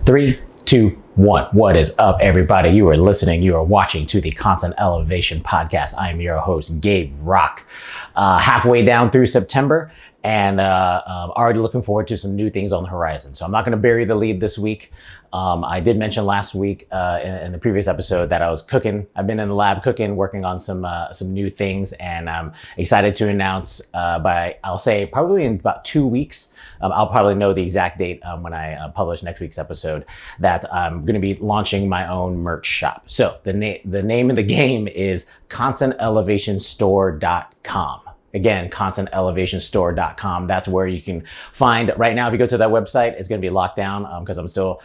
Three, two, one. What is up, everybody? You are listening, you are watching to the Constant Elevation Podcast. I am your host, Gabe Rock. Halfway down through September, and already looking forward to some new things on the horizon. So I'm not going to bury the lead this week. I did mention last week in the previous episode that I was cooking. I've been in the lab cooking, working on some new things, and I'm excited to announce I'll say probably in about 2 weeks. I'll probably know the exact date when I publish next week's episode that I'm going to be launching my own merch shop. So the name of the game is ConstantElevationStore.com. Again, ConstantElevationStore.com. That's where you can find, right now, if you go to that website, it's going to be locked down because I'm still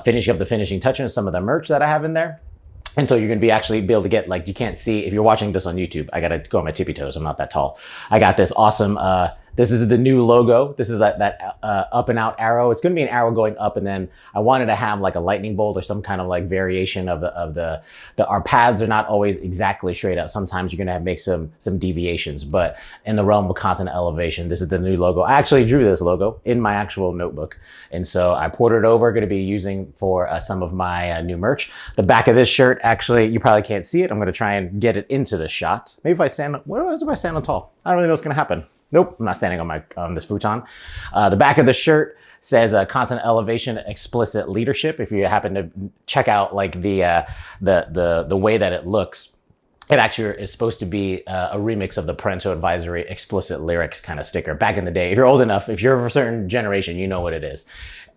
finishing up the finishing touches on some of the merch that I have in there. And so you're going to be able to get, like, you can't see, if you're watching this on YouTube, I got to go on my tippy toes. I'm not that tall. I got this awesome, this is the new logo. This is that up and out arrow. It's going to be an arrow going up, and then I wanted to have like a lightning bolt or some kind of like variation of our paths are not always exactly straight up. Sometimes you're going to make some deviations, but in the realm of constant elevation, this is the new logo. I actually drew this logo in my actual notebook, and so I poured it over. Going to be using for some of my new merch. The back of this shirt, actually, you probably can't see it. I'm going to try and get it into the shot. Maybe if I stand, what if I stand on tall? I don't really know what's going to happen. Nope, I'm not standing on this futon. The back of the shirt says Constant Elevation Explicit Leadership. If you happen to check out like the way that it looks, it actually is supposed to be a remix of the Parental Advisory Explicit Lyrics kind of sticker. Back in the day, if you're old enough, if you're of a certain generation, you know what it is.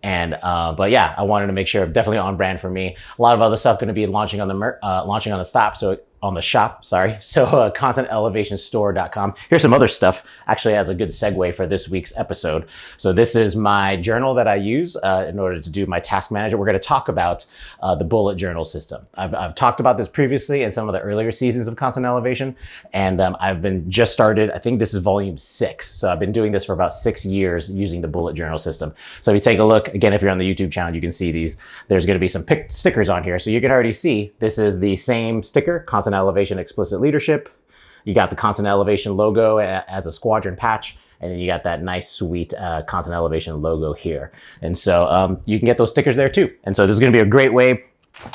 And but yeah, I wanted to make sure, definitely on brand for me. A lot of other stuff going to be launching on the shop. Sorry. So ConstantElevationStore.com. Here's some other stuff. Actually, as a good segue for this week's episode. So this is my journal that I use in order to do my task manager. We're going to talk about the bullet journal system. I've talked about this previously in some of the earlier seasons of Constant Elevation, and I've been just started. I think this is volume 6. So I've been doing this for about 6 years using the bullet journal system. So if you take a look again, if you're on the YouTube channel, you can see these. There's going to be some stickers on here, so you can already see this is the same sticker, Constant Elevation Explicit Leadership. You got the Constant Elevation logo as a squadron patch, and then you got that nice, sweet Constant Elevation logo here. And so you can get those stickers there too. And so this is going to be a great way.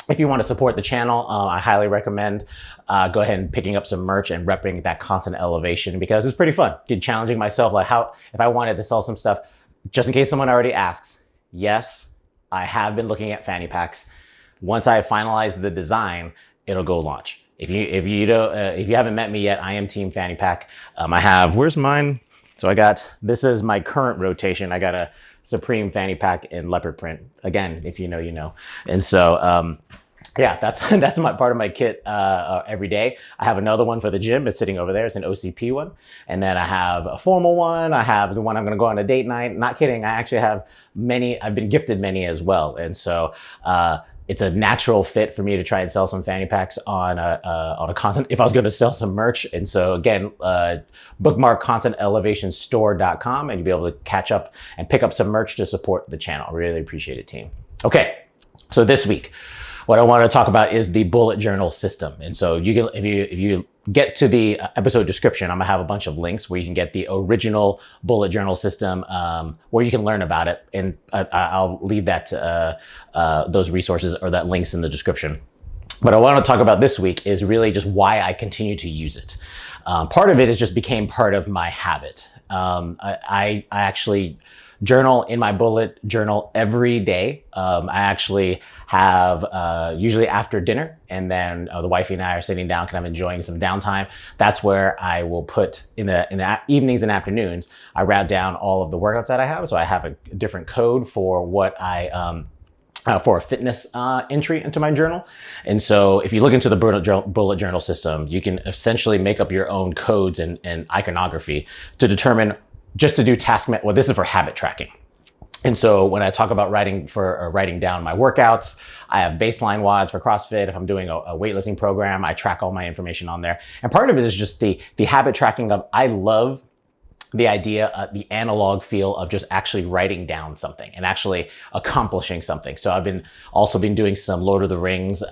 If you want to support the channel, I highly recommend go ahead and picking up some merch and repping that Constant Elevation, because it's pretty fun. Challenging myself, like if I wanted to sell some stuff, just in case someone already asks. Yes, I have been looking at fanny packs. Once I finalize the design, it'll go launch. If you haven't met me yet, I am Team Fanny Pack. I have, where's mine? So this is my current rotation. I got a Supreme Fanny Pack in leopard print. Again, if you know, you know. And so, yeah, that's my part of my kit every day. I have another one for the gym. It's sitting over there. It's an OCP one. And then I have a formal one. I have the one I'm going to go on a date night. Not kidding. I actually have many. I've been gifted many as well. And so, it's a natural fit for me to try and sell some fanny packs on a constant, if I was going to sell some merch. And so again, bookmark ConstantElevationStore.com, and you'll be able to catch up and pick up some merch to support the channel. Really appreciate it, team. Okay, so this week, what I want to talk about is the bullet journal system. And so you can, if you get to the episode description, I'm gonna have a bunch of links where you can get the original bullet journal system, where you can learn about it. And I'll leave that those resources or that links in the description. What I want to talk about this week is really just why I continue to use it. Part of it is just became part of my habit. I actually journal in my bullet journal every day. I actually have usually after dinner, and then the wifey and I are sitting down, kind of enjoying some downtime. That's where I will put in the evenings and afternoons, I write down all of the workouts that I have. So I have a different code for what I for a fitness entry into my journal. And so if you look into the bullet journal system, you can essentially make up your own codes and iconography to determine just to do well, this is for habit tracking. And so when I talk about writing down my workouts, I have baseline WODs for CrossFit. If I'm doing a weightlifting program, I track all my information on there. And part of it is just the habit tracking of, I love the idea, the analog feel of just actually writing down something and actually accomplishing something. So I've also been doing some Lord of the Rings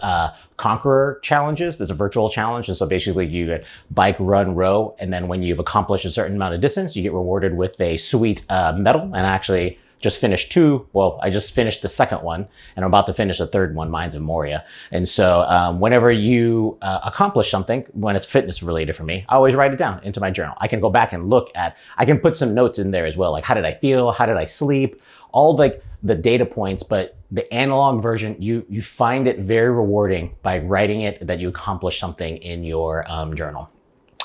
Conqueror challenges. There's a virtual challenge. And so basically you get bike, run, row. And then when you've accomplished a certain amount of distance, you get rewarded with a sweet medal. And actually just finished two. Well, I just finished the second one, and I'm about to finish the third one, Minds of Moria. And so whenever you accomplish something, when it's fitness related for me, I always write it down into my journal. I can go back and look at, I can put some notes in there as well, like how did I feel, how did I sleep, all like the data points. But the analog version, you find it very rewarding by writing it that you accomplish something in your journal.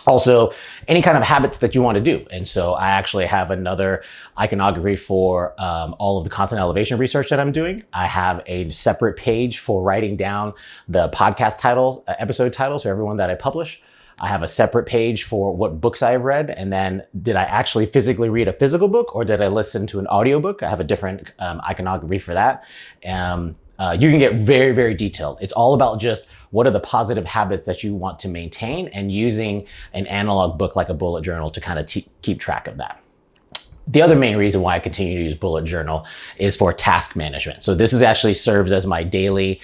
Also, any kind of habits that you want to do. And so I actually have another iconography for all of the constant elevation research that I'm doing. I have a separate page for writing down the podcast titles, episode titles for everyone that I publish. I have a separate page for what books I've read, and then did I actually physically read a physical book or did I listen to an audiobook? I have a different iconography for that. You can get very, very detailed. It's all about just what are the positive habits that you want to maintain, and using an analog book like a bullet journal to kind of keep track of that. The other main reason why I continue to use bullet journal is for task management. So this is actually serves as my daily,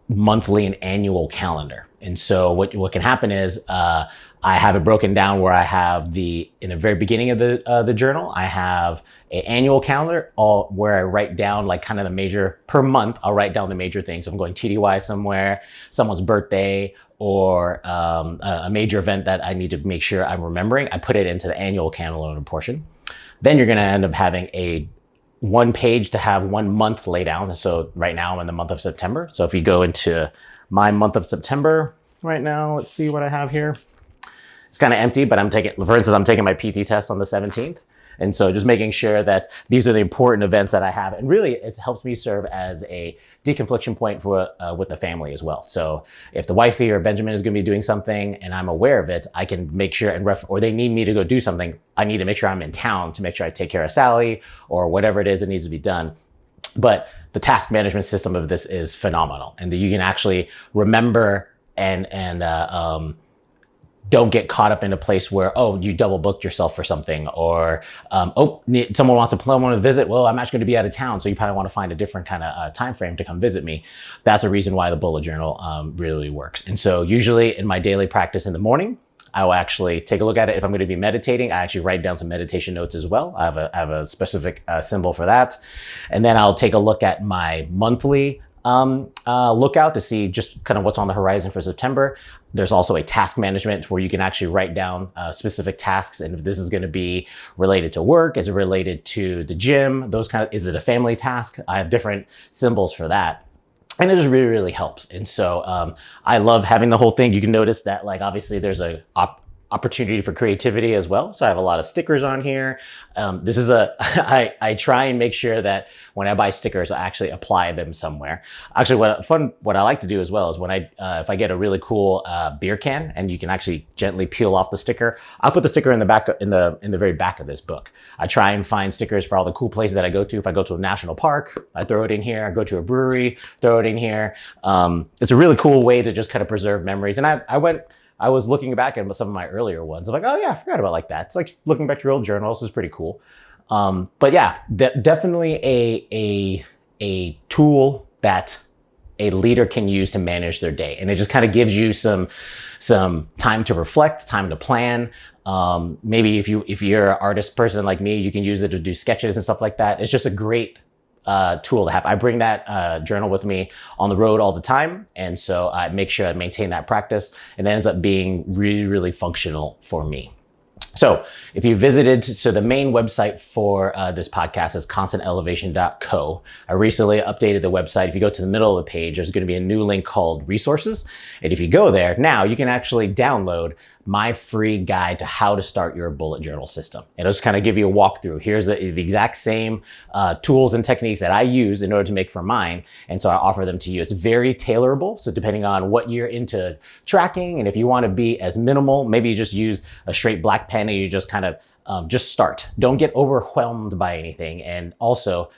monthly, and annual calendar. And so what can happen is I have it broken down where I have in the very beginning of the journal, I have an annual calendar where I write down like kind of the major, per month, I'll write down the major things. If I'm going TDY somewhere, someone's birthday, or a major event that I need to make sure I'm remembering, I put it into the annual calendar portion. Then you're gonna end up having a one page to have 1 month lay down. So right now I'm in the month of September. So if you go into my month of September right now, let's see what I have here. It's kind of empty, but for instance, I'm taking my PT test on the 17th. And so just making sure that these are the important events that I have. And really, it helps me serve as a deconfliction point for with the family as well. So if the wifey or Benjamin is going to be doing something and I'm aware of it, I can make sure or they need me to go do something, I need to make sure I'm in town to make sure I take care of Sally or whatever it is that needs to be done. But the task management system of this is phenomenal. And you can actually remember and don't get caught up in a place where, oh, you double booked yourself for something, or, someone wants to plan on a visit. Well, I'm actually going to be out of town. So you probably want to find a different kind of time frame to come visit me. That's a reason why the bullet journal really works. And so usually in my daily practice in the morning, I will actually take a look at it. If I'm going to be meditating, I actually write down some meditation notes as well. I have a specific symbol for that. And then I'll take a look at my monthly lookout to see just kind of what's on the horizon for September. There's also a task management where you can actually write down specific tasks, and if this is going to be related to work, is it related to the gym, is it a family task? I have different symbols for that. And it just really, really helps. And so I love having the whole thing. You can notice that, like, obviously there's a opportunity for creativity as well. So I have a lot of stickers on here. I try and make sure that when I buy stickers, I actually apply them somewhere. Actually, what I like to do as well is when if I get a really cool beer can and you can actually gently peel off the sticker, I'll put the sticker in the back, in the very back of this book. I try and find stickers for all the cool places that I go to. If I go to a national park, I throw it in here. I go to a brewery, throw it in here. It's a really cool way to just kind of preserve memories. And I was looking back at some of my earlier ones. I'm like, oh yeah, I forgot about like that. It's like looking back at your old journals is pretty cool. But yeah, definitely a tool that a leader can use to manage their day. And it just kind of gives you some time to reflect, time to plan. Maybe if you're an artist person like me, you can use it to do sketches and stuff like that. It's just a great tool to have. I bring that journal with me on the road all the time. And so I make sure I maintain that practice, and it ends up being really, really functional for me. So if you visited, so the main website for this podcast is constantelevation.co. I recently updated the website. If you go to the middle of the page, there's going to be a new link called resources. And if you go there now, you can actually download my free guide to how to start your bullet journal system. And it'll just kind of give you a walkthrough. Here's the exact same tools and techniques that I use in order to make for mine. And so I offer them to you. It's very tailorable. So depending on what you're into tracking, and if you want to be as minimal, maybe you just use a straight black pen and you just kind of just start. Don't get overwhelmed by anything. And also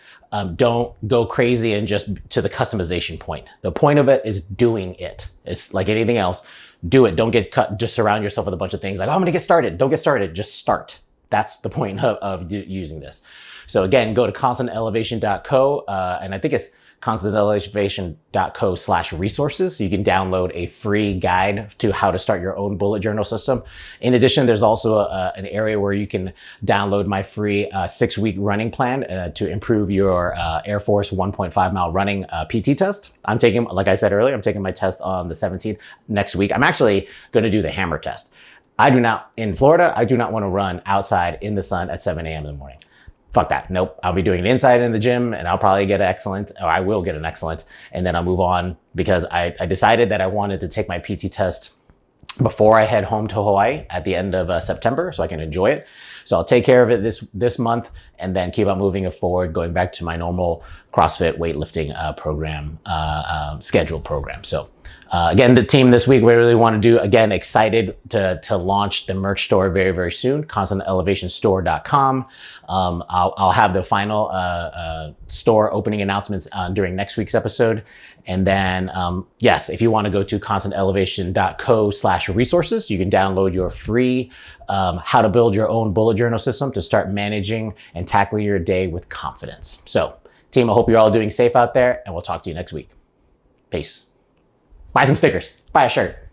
don't go crazy and just to the customization point. The point of it is doing it. It's like anything else. Do it. Don't get cut. Just surround yourself with a bunch of things like, oh, I'm going to get started. Don't get started. Just start. That's the point of using this. So again, go to constantelevation.co. And I think it's constantelevation.co/resources. You can download a free guide to how to start your own bullet journal system. In addition, there's also an area where you can download my free 6-week running plan to improve your Air Force 1.5 mile running PT test. I'm taking, like I said earlier, I'm taking my test on the 17th next week. I'm actually going to do the hammer test. In Florida, I do not want to run outside in the sun at 7 a.m. in the morning. Fuck that. Nope. I'll be doing it inside in the gym and I'll probably get an excellent, or I will get an excellent, and then I'll move on because I decided that I wanted to take my PT test before I head home to Hawaii at the end of September so I can enjoy it. So I'll take care of it this month and then keep on moving it forward, going back to my normal CrossFit weightlifting program, scheduled program. So again, the team this week, we really want to do, again, excited to launch the merch store very, very soon, constantelevationstore.com. I'll have the final store opening announcements during next week's episode. And then, yes, if you want to go to constantelevation.co/resources, you can download your free how to build your own bullet journal system to start managing and tackling your day with confidence. So, team, I hope you're all doing safe out there, and we'll talk to you next week. Peace. Buy some stickers. Buy a shirt.